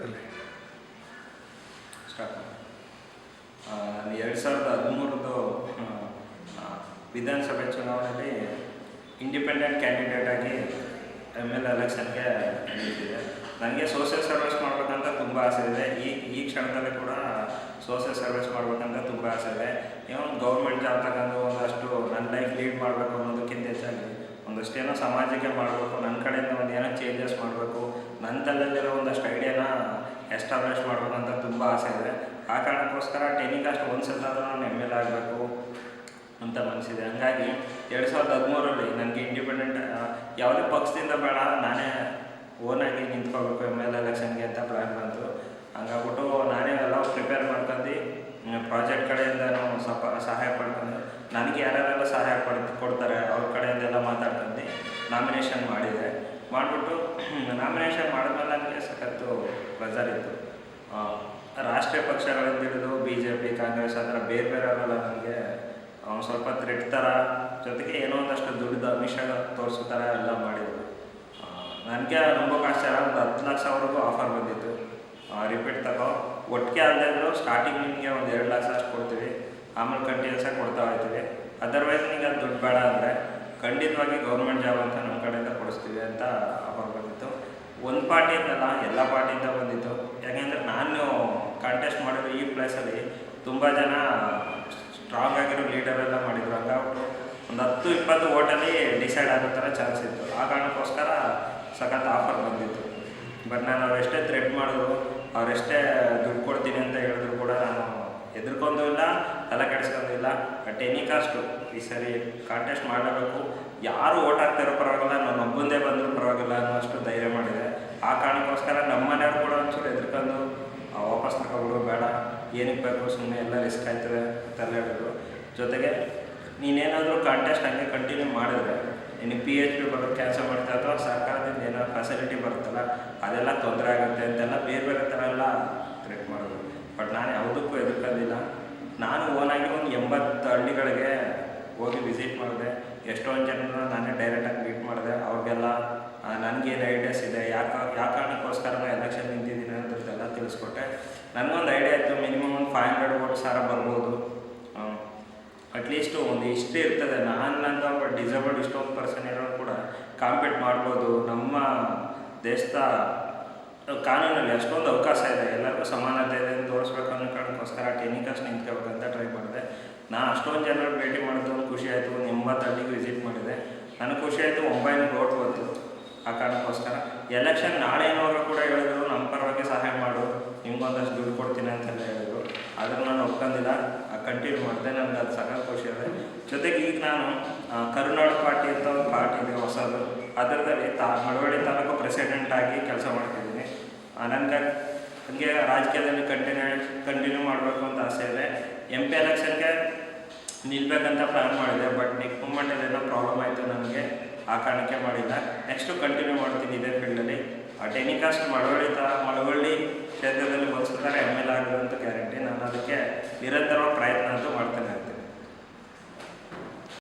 ಅಲ್ಲಿ ಸ್ಟಾರ್ಟ್ ಮಾಡಿ. ನಾನು 2013 ವಿಧಾನಸಭೆ ಚುನಾವಣೆಯಲ್ಲಿ ಇಂಡಿಪೆಂಡೆಂಟ್ ಕ್ಯಾಂಡಿಡೇಟ್ ಆಗಿ ML ಎಲೆಕ್ಷನ್ಗೆ ನಿಂತಿದೆ. ನನಗೆ ಸೋಷಿಯಲ್ ಸರ್ವಿಸ್ ಮಾಡಬೇಕಂತ ತುಂಬ ಆಸೆ ಇದೆ. ಈ ಕ್ಷಣದಲ್ಲಿ ಕೂಡ ಸೋಷಿಯಲ್ ಸರ್ವಿಸ್ ಮಾಡಬೇಕಂತ ತುಂಬ ಆಸೆ ಇದೆ. ಏನೋ ಒಂದು ಗೌರ್ಮೆಂಟ್ ಜಾಬ್ ತಗೊಂಡು ಒಂದಷ್ಟು ನನ್ನ ಲೈಫ್ ಲೀಡ್ ಮಾಡಬೇಕು ಅನ್ನೋದಕ್ಕಿಂತ ಹೆಚ್ಚಾಗಿ ಒಂದಷ್ಟೇನೋ ಸಮಾಜಕ್ಕೆ ಮಾಡಬೇಕು, ನನ್ನ ಕಡೆಯಿಂದ ಒಂದು ಏನೋ ಚೇಂಜಸ್ ಮಾಡಬೇಕು, ನನ್ನ ತಲೆಯಲ್ಲಿರೋ ಒಂದಷ್ಟು ಐಡಿಯಾನ ಎಸ್ಟಾಬ್ಲಿಷ್ ಮಾಡಬೇಕಂತ ತುಂಬ ಆಸೆ ಇದೆ. ಆ ಕಾರಣಕ್ಕೋಸ್ಕರ ಟೆಲಿಕಾಸ್ಟ್ ಒಂದು ಸಲ ನಾನು ML ಆಗಬೇಕು ಅಂತ ಮನಸ್ಸಿದೆ. ಹಂಗಾಗಿ 2013 ನನಗೆ ಇಂಡಿಪೆಂಡೆಂಟ್ ಯಾವುದೇ ಪಕ್ಷದಿಂದ ಬೇಡ, ನಾನೇ ಓನಾಗಿ ನಿಂತ್ಕೋಬೇಕು ML ಎಲೆಕ್ಷನ್ಗೆ ಅಂತ ಪ್ಲ್ಯಾನ್ ಬಂತು. ಹಂಗಾಗ್ಬಿಟ್ಟು ನಾನೇ ಎಲ್ಲ ಪ್ರಿಪೇರ್ ಮಾಡ್ಕೊಂಡು ಪ್ರಾಜೆಕ್ಟ್ ಕಡೆಯಿಂದನೂ ಸ್ವಲ್ಪ ಸಹಾಯ ಪಡ್ಕೊಂಡು, ನನಗೆ ಯಾರ್ಯಾರೆಲ್ಲ ಸಹಾಯ ಕೊಡ್ತಾರೆ ಅವ್ರ ಕಡೆಯಿಂದೆಲ್ಲ ಮಾತಾಡ್ಕೊಂಡು ನಾಮಿನೇಷನ್ ಮಾಡಿದೆ. ಮಾಡಿಬಿಟ್ಟು ನಾಮಿನೇಷನ್ ಮಾಡಿದ್ಮೇಲೆ ನನಗೆ ಸಖತ್ತು ಪ್ರೆಸರ್ ಇತ್ತು. ರಾಷ್ಟ್ರೀಯ ಪಕ್ಷಗಳಿಂದ ಹಿಡಿದು BJP, ಕಾಂಗ್ರೆಸ್ ಆ ಥರ ಬೇರೆ ಬೇರೆಯವರೆಲ್ಲ ನನಗೆ ಸ್ವಲ್ಪ ಥ್ರೆಟ್ ಥರ, ಜೊತೆಗೆ ಏನೋ ಒಂದಷ್ಟು ದುಡ್ಡು ಅಮಿಷ ತೋರಿಸೋ ಥರ ಎಲ್ಲ ಮಾಡಿದರು. ನನಗೆ ನಂಬೋಕೆ ಆಶ್ಚರ್ಯ, ಒಂದು 10 ಲಕ್ಷವರೆಗೂ ಆಫರ್ ಬಂದಿತ್ತು. ರಿಪೀಟ್ ತಗೋ, ಒಟ್ಟಿಗೆ ಅಲ್ಲದಿದ್ರು ಸ್ಟಾರ್ಟಿಂಗ್ ನಿಮಗೆ ಒಂದು 2 ಲಕ್ಷ ಅಷ್ಟು ಕೊಡ್ತೀವಿ, ಆಮೇಲೆ ಕಂಟಿನ್ಯೂಸಾಗಿ ಕೊಡ್ತಾ ಹೋಗ್ತೀವಿ. ಅದರ್ವೈಸ್ ನಿಮಗೆ ಅದು ದುಡ್ಡು ಬೇಡ ಅಂದರೆ ಖಂಡಿತವಾಗಿ ಗೌರ್ಮೆಂಟ್ ಜಾಬ್ ಅಂತ ನಮ್ಮ ಕಡೆಯಿಂದ ಕೊಡಿಸ್ತೀವಿ ಅಂತ ಆಫರ್ ಬಂದಿತ್ತು. ಒಂದು ಪಾರ್ಟಿಯಿಂದಲ್ಲ, ಎಲ್ಲ ಪಾರ್ಟಿಯಿಂದ ಬಂದಿತ್ತು. ಯಾಕೆಂದರೆ ನಾನು ಕಾಂಟೆಸ್ಟ್ ಮಾಡಿರೋ ಈ ಪ್ಲೇಸಲ್ಲಿ ತುಂಬ ಜನ ಸ್ಟ್ರಾಂಗ್ ಆಗಿರೋ ಲೀಡರೆಲ್ಲ ಮಾಡಿದರು. ಹಂಗಾಗ್ಬಿಟ್ಟು ಒಂದು 10-20 ಓಟಲ್ಲಿ ಡಿಸೈಡ್ ಆಗೋ ಥರ ಚಾನ್ಸ್ ಇತ್ತು. ಆ ಕಾರಣಕ್ಕೋಸ್ಕರ ಸಖತ್ ಆಫರ್ ಬಂದಿತ್ತು. ಬಟ್ ನಾನು ಅವರೆಷ್ಟೇ ಥ್ರೆಟ್ ಮಾಡಿದ್ರು, ಅವರೆಷ್ಟೇ ದುಡ್ಡು ಕೊಡ್ತೀನಿ ಅಂತ ಹೇಳಿದ್ರು ಕೂಡ ನಾನು ಹೆದರ್ಕೊಂಡು ಇಲ್ಲ, ತಲೆ ಕೆಡಿಸ್ಕೊಂಡಿಲ್ಲ. ಬಟ್ ಎನಿಕಾಸ್ಟು ಈ ಸರಿ ಕಾಂಟೆಸ್ಟ್ ಮಾಡಲೇಬೇಕು, ಯಾರು ಓಟ್ ಹಾಕ್ತಾರೋ ಪರವಾಗಿಲ್ಲ, ನಾನು ಒಬ್ಬಂದೇ ಬಂದರೂ ಪರವಾಗಿಲ್ಲ ಅನ್ನೋಷ್ಟು ಧೈರ್ಯ ಮಾಡಿದೆ. ಆ ಕಾರಣಕ್ಕೋಸ್ಕರ ನಮ್ಮ ಮನೆಯವ್ರು ಕೂಡ ಒಂಚೂರು ಹೆದರ್ಕೊಂಡು ವಾಪಸ್ ತಗೊಬಿಡು, ಬೇಡ ಏನಕ್ಕೆ ಬೇಕು, ಸುಮ್ಮನೆ ಎಲ್ಲ ರಿಸ್ಕ್ ಆಯ್ತದೆ ಅಂತೆಲ್ಲ ಹೇಳಿದ್ರು. ಜೊತೆಗೆ ನೀನೇನಾದರೂ ಕಾಂಟೆಸ್ಟ್ ಹಂಗೆ ಕಂಟಿನ್ಯೂ ಮಾಡಿದ್ರೆ ನಿನಗೆ PHP ಬರೋದು ಕ್ಯಾನ್ಸಲ್ ಮಾಡ್ತಾ, ಅಥವಾ ಸರ್ಕಾರದಿಂದ ಏನೋ ಫೆಸಿಲಿಟಿ ಬರುತ್ತಲ್ಲ ಅದೆಲ್ಲ ತೊಂದರೆ ಆಗುತ್ತೆ ಅಂತೆಲ್ಲ ಬೇರೆ ಬೇರೆ ಥರ ಎಲ್ಲ ಥ್ರೆಟ್ ಮಾಡಿದ್ರು. ಬಟ್ ನಾನು ಯಾವುದಕ್ಕೂ ಹೆದರ್ಕೊಂಡಿಲ್ಲ. ನಾನು ಓನಾಗಿ ಒಂದು 80 ಹಳ್ಳಿಗಳಿಗೆ ಹೋಗಿ ವಿಸಿಟ್ ಮಾಡಿದೆ. ಎಷ್ಟೊಂದು ಜನರನ್ನ ನಾನೇ ಡೈರೆಕ್ಟಾಗಿ ಮೀಟ್ ಮಾಡಿದೆ. ಅವ್ರಿಗೆಲ್ಲ ನನಗೇನು ಐಡಿಯಾಸ್ ಇದೆ, ಯಾವ ಕಾರಣಕ್ಕೋಸ್ಕರ ನಾನು ಎಲೆಕ್ಷನ್ ನಿಂತಿದ್ದೀನಿ ಅನ್ನೋದ್ರದ್ದೆಲ್ಲ ತಿಳಿಸ್ಕೊಟ್ಟೆ. ನನಗೊಂದು ಐಡಿಯಾ ಇತ್ತು, ಮಿನಿಮಮ್ ಒಂದು 500 ವೋಟ್ಸ್ ಬರ್ಬೋದು, ಅಟ್ಲೀಸ್ಟು ಒಂದು ಹಿಸ್ಟ್ರಿ ಇರ್ತದೆ. ನಾನು ಒಬ್ಬ ಡಿಸೇಬಲ್ಡ್ ಇಷ್ಟೊಂದು ಪರ್ಸನ್ ಇರೋರು ಕೂಡ ಕಾಂಪೀಟ್ ಮಾಡ್ಬೋದು. ನಮ್ಮ ದೇಶದ ಕಾನೂನಲ್ಲಿ ಅಷ್ಟೊಂದು ಅವಕಾಶ ಇದೆ, ಎಲ್ಲರಿಗೂ ಸಮಾನತೆ ಇದೆ ಅಂತ ತೋರಿಸ್ಬೇಕು ಅನ್ನೋ ಕಾರಣಕ್ಕೋಸ್ಕರ ಟೆಲಿಕಾಸ್ಟ್ ನಿಂತ್ಕೋಬೇಕಂತ ಟ್ರೈ ಮಾಡಿದೆ. ನಾನು ಅಷ್ಟೊಂದು ಜನರು ಭೇಟಿ ಮಾಡಿದ್ದು ಒಂದು ಖುಷಿ ಆಯಿತು. ಒಂದು 80 ಹಳ್ಳಿಗೆ ವಿಸಿಟ್ ಮಾಡಿದೆ. ನನಗೆ ಖುಷಿ ಆಯಿತು, 900 ವೋಟ್ ಬಂತು. ಆ ಕಾರಣಕ್ಕೋಸ್ಕರ ಎಲೆಕ್ಷನ್ ನಾಳೆ ಏನೋರು ಕೂಡ ಹೇಳಿದ್ರು, ನಮ್ಮ ಪರವಾಗಿ ಸಹಾಯ ಮಾಡು, ನಿಮ್ಗೊಂದಷ್ಟು ದುಡ್ಡು ಕೊಡ್ತೀನಿ ಅಂತೆಲ್ಲ ಹೇಳಿದ್ರು. ಆದರೂ ನಾನು ಒಪ್ಕೊಂಡಿಲ್ಲ, ಕಂಟಿನ್ಯೂ ಮಾಡಿದೆ. ನನಗೆ ಅದು ಸಖತ್ ಖುಷಿ ಇದೆ. ಜೊತೆಗೆ ಈಗ ನಾನು ಕರುನಾಡು ಪಾರ್ಟಿ ಅಂತ ಒಂದು ಪಾರ್ಟಿ ಇದೆ ಹೊಸದು, ಅದರದಲ್ಲಿ ಮಳವಳ್ಳಿ ತಾಲೂಕು ಪ್ರೆಸಿಡೆಂಟ್ ಆಗಿ ಕೆಲಸ ಮಾಡ್ತಿದ್ದೀನಿ. ನನಗೆ ಹಂಗೆ ರಾಜಕೀಯದಲ್ಲಿ ಕಂಟಿನ್ಯೂ ಮಾಡಬೇಕು ಅಂತ ಆಸೆ ಇದೆ. MP ಎಲೆಕ್ಷನ್ಗೆ ನಿಲ್ಬೇಕಂತ ಪ್ಲ್ಯಾನ್ ಮಾಡಿದೆ. ಬಟ್ ನೆಕ್ಸ್ಟ್ ಮೂಮೆಂಟಲ್ಲಿ ಏನೋ ಪ್ರಾಬ್ಲಮ್ ಆಯಿತು ನನಗೆ, ಆ ಕಾರಣಕ್ಕೆ ಮಾಡಿಲ್ಲ. ನೆಕ್ಸ್ಟು ಕಂಟಿನ್ಯೂ ಮಾಡ್ತೀನಿ ಇದೇ ಫೀಲ್ಡಲ್ಲಿ. ಟೆಲಿಕಾಸ್ಟ್ ಮಳವಳ್ಳಿ ಕ್ಷೇತ್ರದಲ್ಲಿ ಬಳಸ್ತಾರೆ ML ಆಗೋದು ಅಂತ ಗ್ಯಾರಂಟಿ. ನಾನು ಅದಕ್ಕೆ ನಿರಂತರವಾಗಿ ಪ್ರಯತ್ನ ಅಂತೂ ಮಾಡ್ತೇನೆ.